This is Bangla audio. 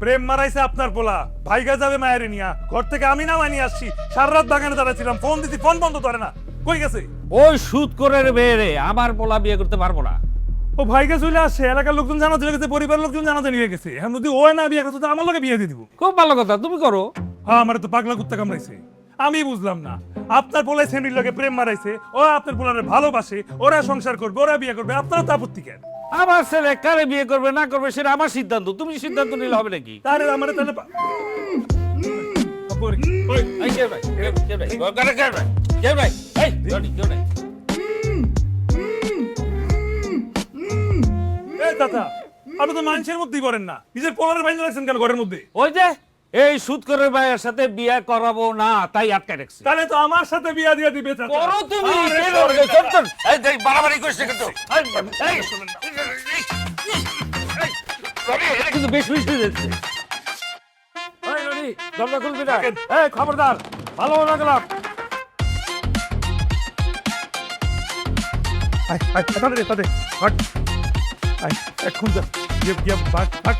প্রেম মারাইছে আপনার পোলা, ভাইগা যাবে মায়ের নিয়া। ঘর থেকে আমি না মানি আসছি, সারা রাত বাগানে দাঁড়াইছিলাম, ফোন দিছি, ফোন বন্ধ করে না। কই গেছে? ওই সুদ করে মেয়ে রে, আমার পোলা বিয়ে করতে পারবো না। ও ভাইগা চলে আসছে, এলাকার লোকজন জানাতে গেছে, পরিবারের লোকজন জানাতে নিয়ে গেছে। এখন যদি ওই না বিয়ে করতো, আমার লোকে বিয়ে দিয়ে দিব। খুব ভালো কথা, তুমি করো। হ্যাঁ, আমার তো পাগলা কুত্তা কামড়াইছে। আমি বুঝলাম না, আপনার পোলাই সেন্ডির লোকে প্রেম মারাইছে, ও আপনার পোলারে ভালোবাসে, ওরা সংসার করবে, ওরা বিয়ে করবে, আপনারা তো আপত্তি কেন? আমার ছেলে কারে বিয়ে করবে না করবে সেটা আমার সিদ্ধান্ত, তুমি সিদ্ধান্ত নিলে হবে নাকি? তারে আমার তাহলে ওই, এই কে ভাই? কে ভাই? কে ভাই? কে ভাই? এই জনি, কে ভাই? এই দাদা, আপনি তো মানুষের মধ্যেই করেন না, নিজের পোলারে বাইরে রাখছেন কেন ঘরের মধ্যে? ওই যে এই সুদ করে ভাইয়ের সাথে বিয়ে করাবো না তাই আটকে রাখছি। তাহলে তো আমার সাথে বিয়া দিয়ে দিবে চাচা। করো তুমি। আরে কে শোনেন রে? না। চল, চল। এই দেখ বাড়াবাড়ি করিস না কিন্তু। এই, শোনেন না। এটা কিন্তু বেশ বেশি হয়ে যাচ্ছে। এই রনি, দরজা খুলবি না। এই খবরদার, ভালো না গেলাম। আয়, আয়, তাড়াতাড়ি, তাড়াতাড়ি, ভাগ। আয়, এখন যা, গিয়ে, গিয়ে, ভাগ, ভাগ।